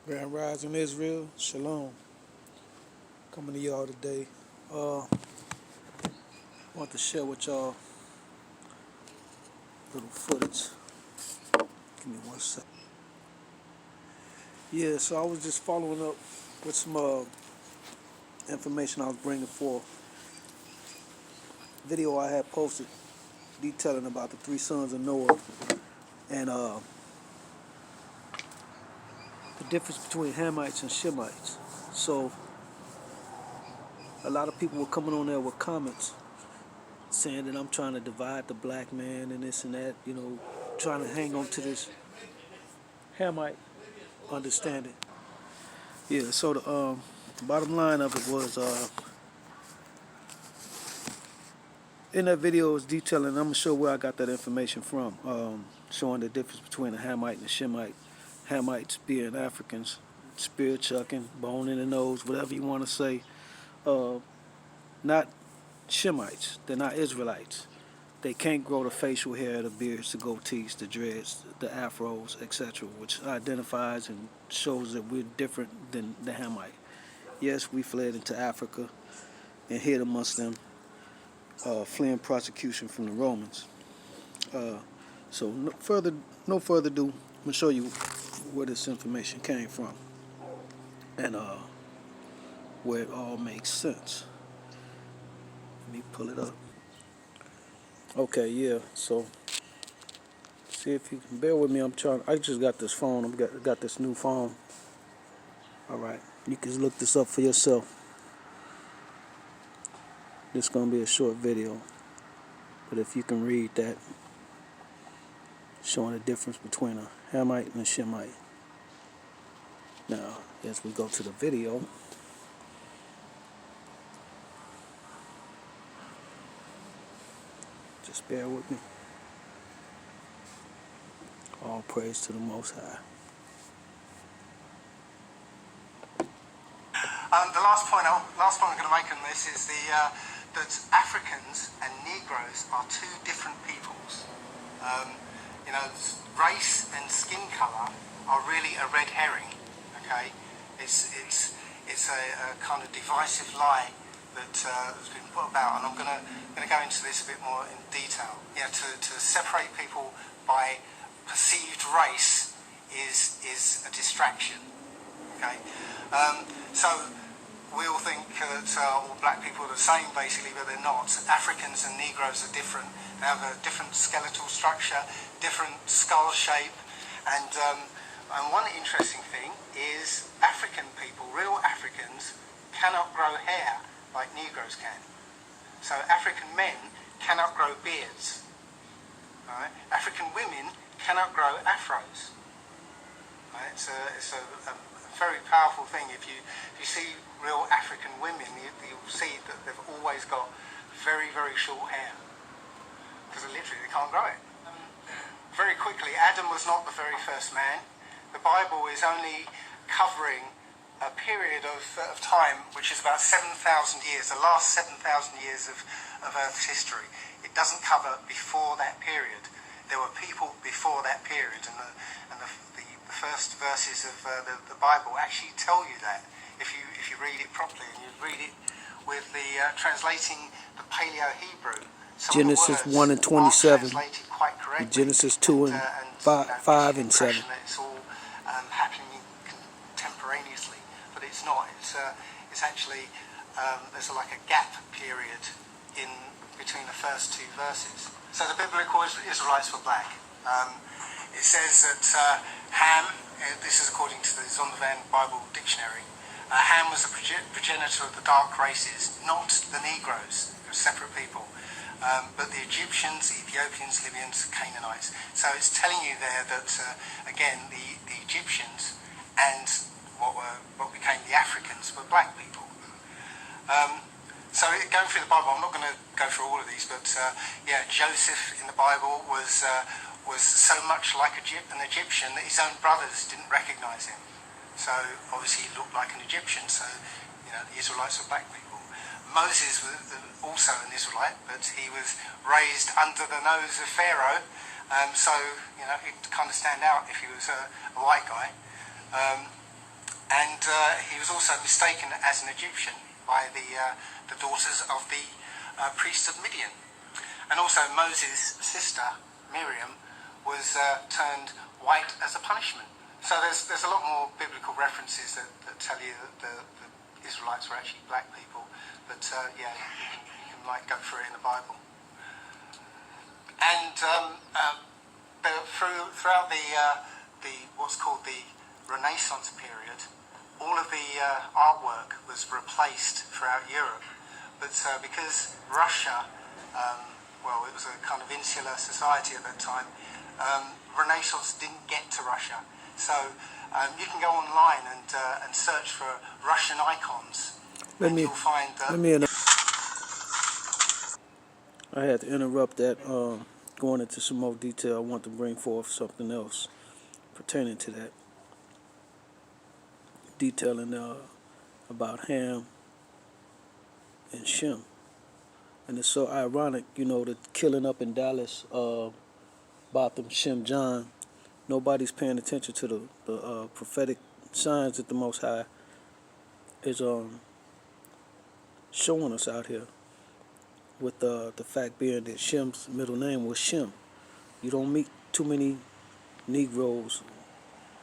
Grand Rising Israel, Shalom. Coming to y'all today. Want to share with y'all a little footage. Give me 1 second. Yeah, so I was just following up with some information I was bringing forth. Video I had posted detailing about the three sons of Noah and the difference between Hamites and Shemites. So a lot of people were coming on there with comments saying that I'm trying to divide the black man and this and that, trying to hang on to this Hamite understanding. Yeah, so the bottom line of it was in that video is detailing, I'm going to show where I got that information from, showing the difference between a Hamite and a Shemite. Hamites being Africans, spear chucking, bone in the nose, whatever you want to say. Not Shemites, they're not Israelites. They can't grow the facial hair, the beards, the goatees, the dreads, the afros, etc., which identifies and shows that we're different than the Hamite. Yes, we fled into Africa and hid amongst them, fleeing prosecution from the Romans. So no further ado, I'm gonna show you where this information came from and where it all makes sense. Let me pull it up. Okay, yeah. So see if you can bear with me. I just got this phone. Got this new phone. All right, you can look this up for yourself. This is gonna be a short video, but if you can read that, showing the difference between a Hamite and a Shemite. Now, as we go to the video, just bear with me. All praise to the Most High. The last point I'm going to make on this is that Africans and Negroes are two different peoples. Race and skin colour are really a red herring. Okay, it's a kind of divisive lie that has been put about, and I'm going to go into this a bit more in detail. To separate people by perceived race is a distraction. Okay, so we all think that all black people are the same, basically, but they're not. Africans and Negroes are different. They have a different skeletal structure, different skull shape, and one interesting thing is African people, real Africans, cannot grow hair like Negroes can. So African men cannot grow beards. Right? African women cannot grow afros. Right? It's a very powerful thing. If you see real African women, you'll see that they've always got very, very short hair because they can't grow it. Very quickly, Adam was not the very first man. The Bible is only covering a period of time which is about 7,000 years, the last 7,000 years of Earth's history. It doesn't cover before that period. There were people before that period, and the first verses of the Bible actually tell you that if you read it properly and you read it with the translating the Paleo-Hebrew. Genesis 1 and 27, Genesis 2 and 5 and 7. It's all happening contemporaneously, but it's not. It's actually there's like a gap period in between the first two verses. So the biblical Israelites were black. It says that Ham, this is according to the Zondervan Bible Dictionary, Ham was a progenitor of the dark races, not the Negroes, they were separate people, but the Egyptians, Ethiopians, Libyans, Canaanites. So it's telling you there that, again, the Egyptians and what became the Africans were black people. So going through the Bible, I'm not going to go through all of these, but Joseph in the Bible was so much like an Egyptian that his own brothers didn't recognize him. So obviously he looked like an Egyptian, so the Israelites were black people. Moses was also an Israelite, but he was raised under the nose of Pharaoh, so he'd kind of stand out if he was a white guy. also mistaken as an Egyptian by the daughters of the priests of Midian. And also Moses' sister, Miriam, was turned white as a punishment. So there's a lot more biblical references that tell you that the Israelites were actually black people. But yeah, you can like go through it in the Bible. And throughout the what's called the Renaissance period, all of the artwork was replaced throughout Europe. But because Russia, well, it was a kind of insular society at that time, Renaissance didn't get to Russia. So you can go online and search for Russian icons, and you'll find that. I had to interrupt that. Going into some more detail, I want to bring forth something else pertaining to that, detailing about Ham and Shem. And it's so ironic, the killing up in Dallas about them Shem John. Nobody's paying attention to the prophetic signs that the Most High is showing us out here. With the fact being that Shem's middle name was Shem. You don't meet too many Negroes,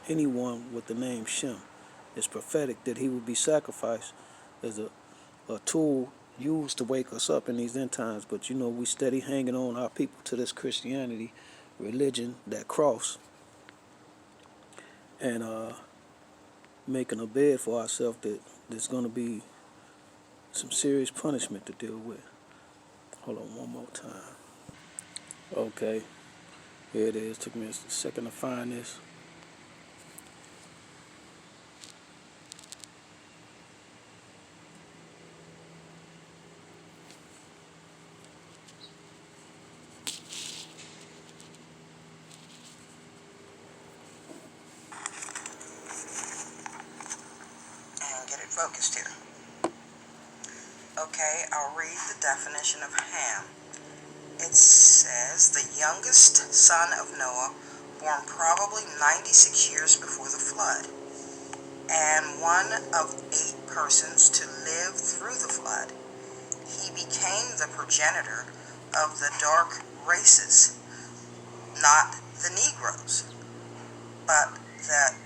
anyone with the name Shem. It's prophetic that he would be sacrificed as a tool used to wake us up in these end times. But we steady hanging on our people to this Christianity religion, that cross, and making a bed for ourselves that there's going to be some serious punishment to deal with. Hold on one more time. Okay, here it is. Took me a second to find this. And get it focused here. Okay, I'll read the definition of Ham. It says, the youngest son of Noah, born probably 96 years before the flood, and one of 8 persons to live through the flood. He became the progenitor of the dark races, not the Negroes, but the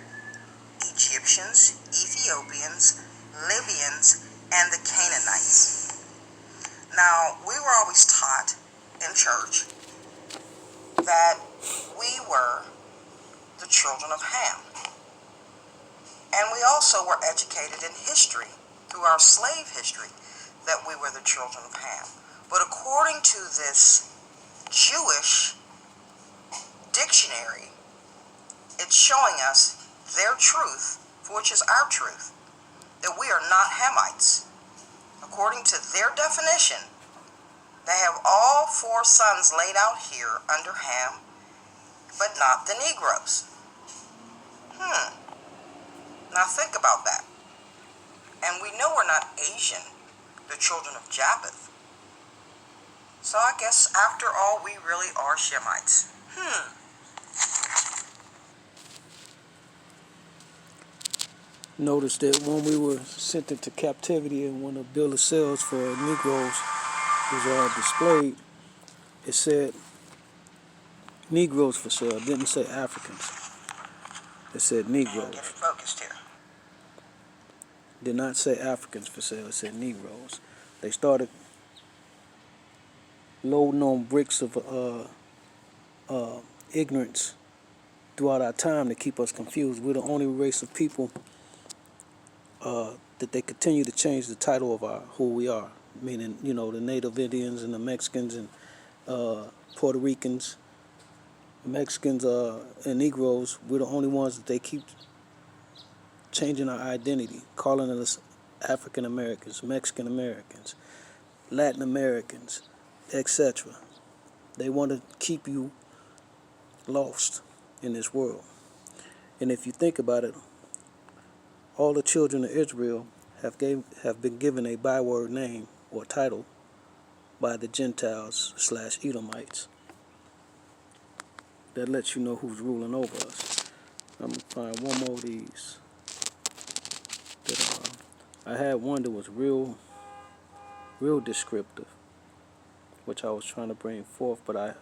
Egyptians, Ethiopians, Libyans, and the Canaanites. Now, we were always taught in church that we were the children of Ham. And we also were educated in history, through our slave history, that we were the children of Ham. But according to this Jewish dictionary, it's showing us their truth, which is our truth, that we are not Hamites. According to their definition, they have all 4 sons laid out here under Ham, but not the Negroes. Now think about that. And we know we're not Asian, the children of Japheth. So I guess after all, we really are Shemites. Notice that when we were sent into captivity and when the bill of sales for Negroes was displayed, it said Negroes for sale. It didn't say Africans. It said Negroes. And get it focused here. Did not say Africans for sale. It said Negroes. They started loading on bricks of ignorance throughout our time to keep us confused. We're the only race of people that they continue to change the title of who we are, meaning the Native Indians and the Mexicans and Puerto Ricans, Mexicans and Negroes. We're the only ones that they keep changing our identity, calling us African Americans, Mexican Americans, Latin Americans, etc. They want to keep you lost in this world. And if you think about it, all the children of Israel have been given a byword name or title by the Gentiles/Edomites. That lets you know who's ruling over us. I'm going to find one more of these that I had one that was real descriptive, which I was trying to bring forth, but I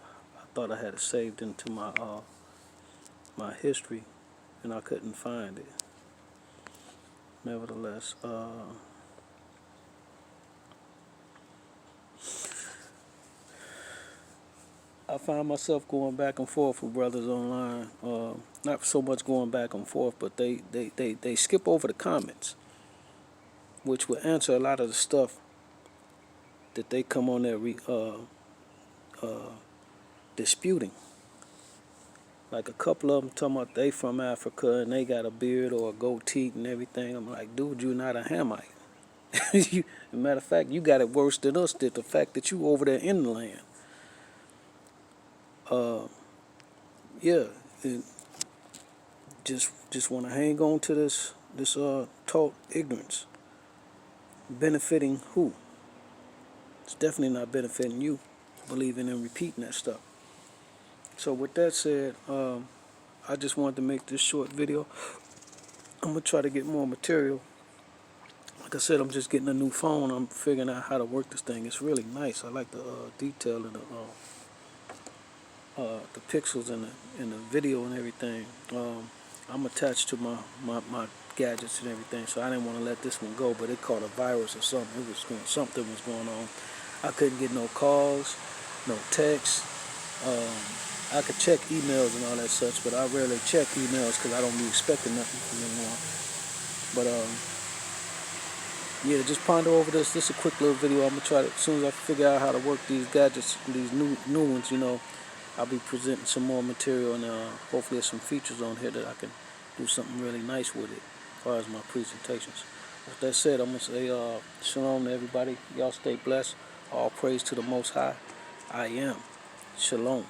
thought I had it saved into my history, and I couldn't find it. Nevertheless, I find myself going back and forth with brothers online. Not so much going back and forth, but they skip over the comments, which will answer a lot of the stuff that they come on there disputing. Like a couple of them talking about they from Africa and they got a beard or a goatee and everything. I'm like, dude, you're not a Hamite. Matter of fact, you got it worse than us did. The fact that you over there in the land. Yeah, and just want to hang on to this taught ignorance. Benefiting who? It's definitely not benefiting you. Believing and repeating that stuff. So with that said, I just wanted to make this short video. I'm gonna try to get more material. Like I said, I'm just getting a new phone. I'm figuring out how to work this thing. It's really nice. I like the detail in the pixels in the video and everything. I'm attached to my gadgets and everything, so I didn't want to let this one go. But it caught a virus or something. Something was going on. I couldn't get no calls, no texts. I could check emails and all that such, but I rarely check emails because I don't be expecting nothing from anyone. But yeah, just ponder over this. This is a quick little video. I'm gonna try to, as soon as I figure out how to work these gadgets, these new ones, I'll be presenting some more material, and hopefully there's some features on here that I can do something really nice with it as far as my presentations. With that said, I'm gonna say shalom to everybody. Y'all stay blessed. All praise to the Most High. I am. Shalom.